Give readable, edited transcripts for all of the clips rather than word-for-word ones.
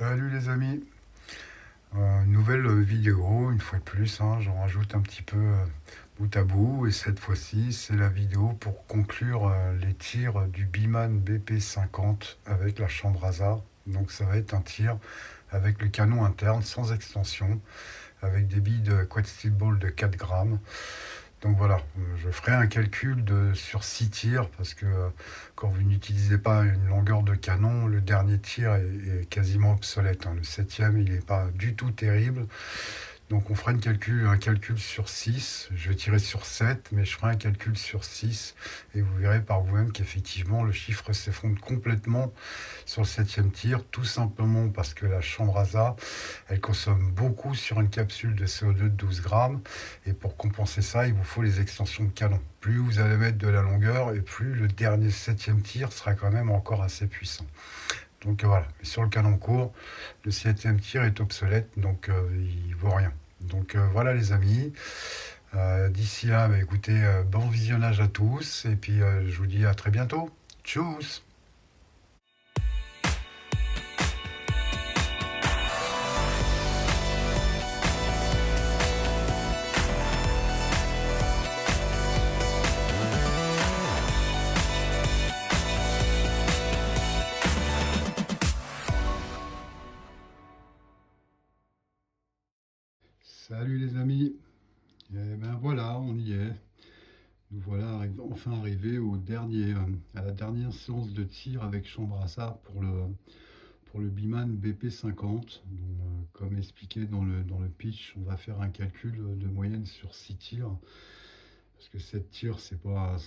Salut les amis, nouvelle vidéo, une fois de plus, hein, j'en rajoute un petit peu bout à bout et cette fois-ci c'est la vidéo pour conclure les tirs du Biman BP50 avec la chambre ASA. Donc ça va être un tir avec le canon interne sans extension, avec des billes de quad steel ball de 4 grammes. Donc voilà, je ferai un calcul sur 6 tirs parce que quand vous n'utilisez pas une longueur de canon, le dernier tir est quasiment obsolète, hein. Le septième, il n'est pas du tout terrible. Donc on fera un calcul sur 6. Je vais tirer sur 7, mais je ferai un calcul sur 6. Et vous verrez par vous-même qu'effectivement, le chiffre s'effondre complètement sur le septième tir, tout simplement parce que la chambre ASA, elle consomme beaucoup sur une capsule de CO2 de 12 grammes. Et pour compenser ça, il vous faut les extensions de canon. Plus vous allez mettre de la longueur, et plus le dernier septième tir sera quand même encore assez puissant. Donc voilà, mais sur le canon court, le septième tir est obsolète, donc il vaut rien. Donc voilà les amis, d'ici là, écoutez, bon visionnage à tous, et puis je vous dis à très bientôt. Tchuss. Salut les amis, et ben voilà, on y est. Nous voilà enfin arrivés à la dernière séance de tir avec chambre ASA pour le Biman BP50. Donc, comme expliqué dans le pitch, on va faire un calcul de moyenne sur 6 tirs. Parce que 7 tirs, c'est pas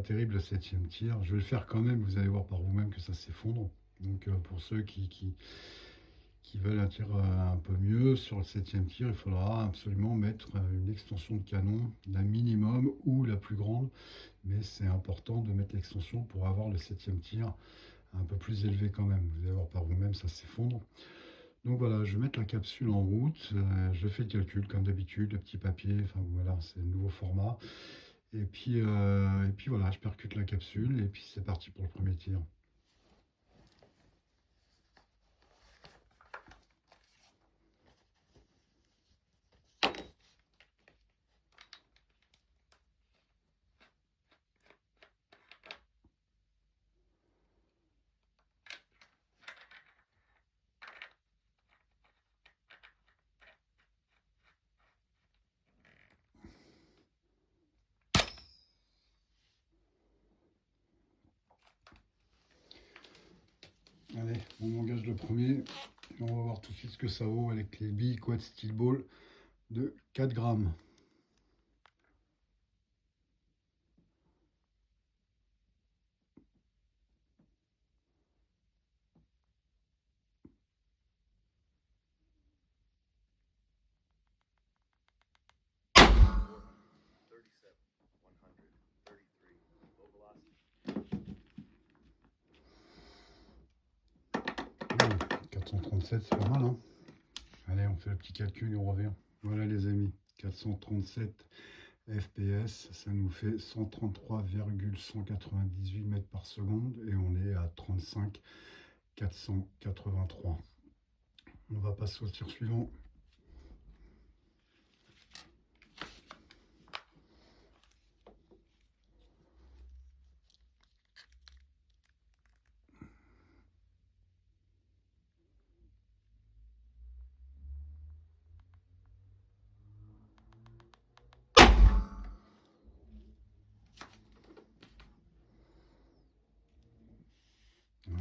terrible le septième tir. Je vais le faire quand même, vous allez voir par vous-même que ça s'effondre. Donc pour ceux qui veulent un tir un peu mieux sur le septième tir, il faudra absolument mettre une extension de canon, la minimum ou la plus grande. Mais c'est important de mettre l'extension pour avoir le septième tir un peu plus élevé quand même. Vous allez voir par vous-même, ça s'effondre. Donc voilà, je vais mettre la capsule en route. Je fais le calcul comme d'habitude, le petit papier. Enfin voilà, c'est le nouveau format. Et puis voilà, je percute la capsule et puis c'est parti pour le premier tir. Allez, on engage le premier et on va voir tout de suite ce que ça vaut avec les billes quad steel ball de 4 grammes. Oh, 437, c'est pas mal, hein. Allez, on fait le petit calcul et on revient. Voilà les amis, 437 FPS, ça nous fait 133,198 mètres par seconde et on est à 35 483. On va passer au tir suivant.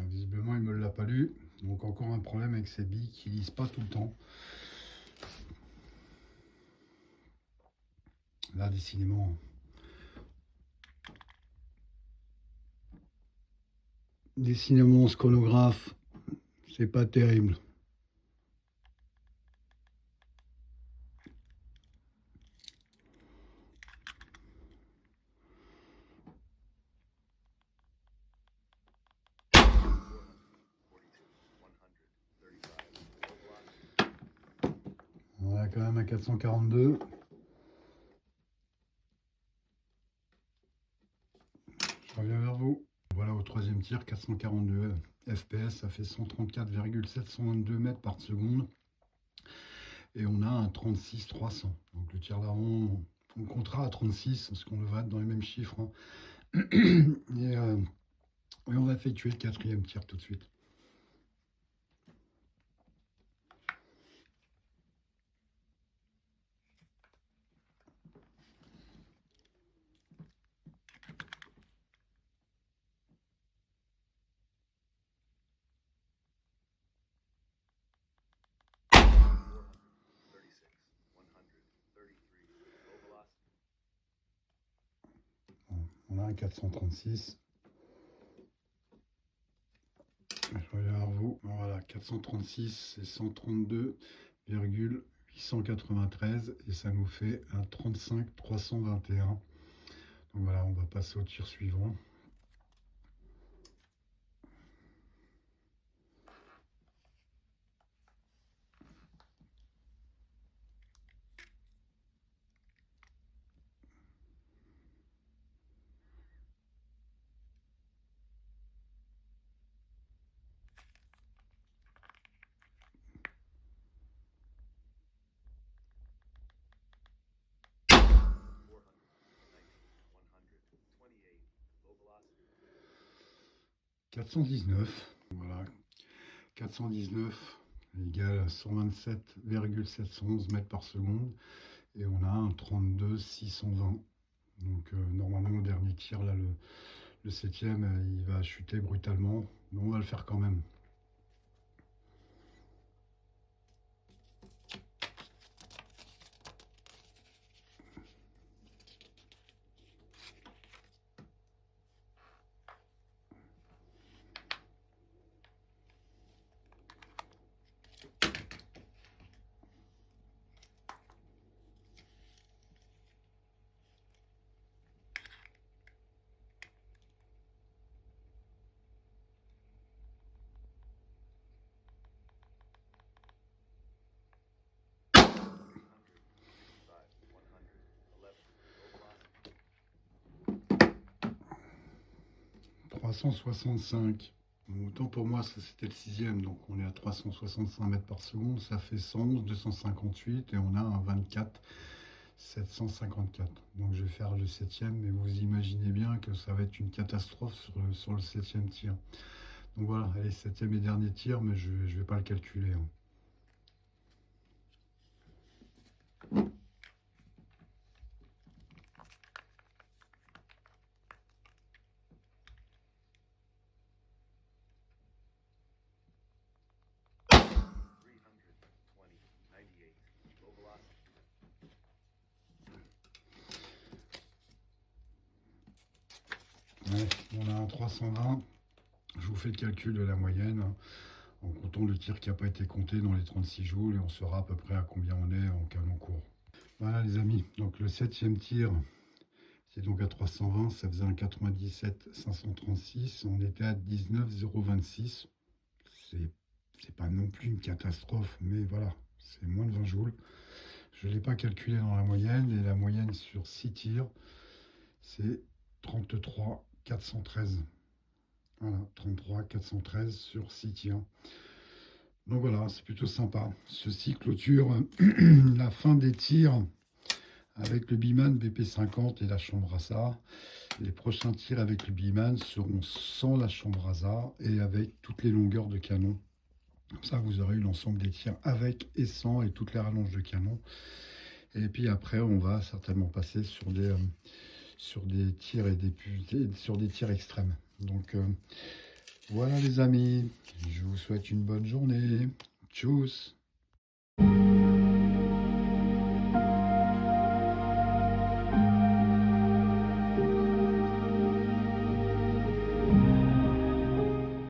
Visiblement, il ne me l'a pas lu. Donc encore un problème avec ces billes qui lisent pas tout le temps. Là, décidément, mon sconographe, c'est pas terrible. On a quand même un 442. Je reviens vers vous. Voilà au troisième tir, 442 FPS, ça fait 134,722 mètres par seconde. Et on a un 36-300. Donc le tir larron, on comptera à 36, parce qu'on va être dans les mêmes chiffres. Hein. Et on va effectuer le 4e tir tout de suite. On a un 436. Je reviens vers vous. Voilà, 436, c'est 132,893 et ça nous fait un 35,321. Donc voilà, on va passer au tir suivant. « 419, voilà, 419 égale 127,711 mètres par seconde et on a un 32,620. Donc normalement au dernier tir, là, le 7e, il va chuter brutalement, mais on va le faire quand même. « 365. Autant pour moi, ça c'était le 6e, donc on est à 365 mètres par seconde, ça fait 111, 258 et on a un 24, 754. Donc je vais faire le 7e, mais vous imaginez bien que ça va être une catastrophe sur le 7e tir. Donc voilà, allez, 7e et dernier tir, mais je ne vais pas le calculer. Hein. Ouais, on a un 320. Je vous fais le calcul de la moyenne hein, en comptant le tir qui n'a pas été compté dans les 36 joules et on saura à peu près à combien on est en canon court. Voilà les amis, donc le 7e tir, c'est donc à 320, ça faisait un 97 536, on était à 19,026. C'est pas non plus une catastrophe, mais voilà, c'est moins de 20 joules. Je ne l'ai pas calculé dans la moyenne, et la moyenne sur 6 tirs, c'est 33 413. Voilà, 33 413 sur 6 tirs. Donc voilà, c'est plutôt sympa. Ceci clôture la fin des tirs avec le Biman BP50 et la chambre ASA. Les prochains tirs avec le Biman seront sans la chambre ASA et avec toutes les longueurs de canon. Comme ça, vous aurez eu l'ensemble des tirs avec et sans et toutes les rallonges de canon. Et puis après, on va certainement passer sur des tirs sur des tirs extrêmes. Donc voilà les amis, je vous souhaite une bonne journée. Tchuss.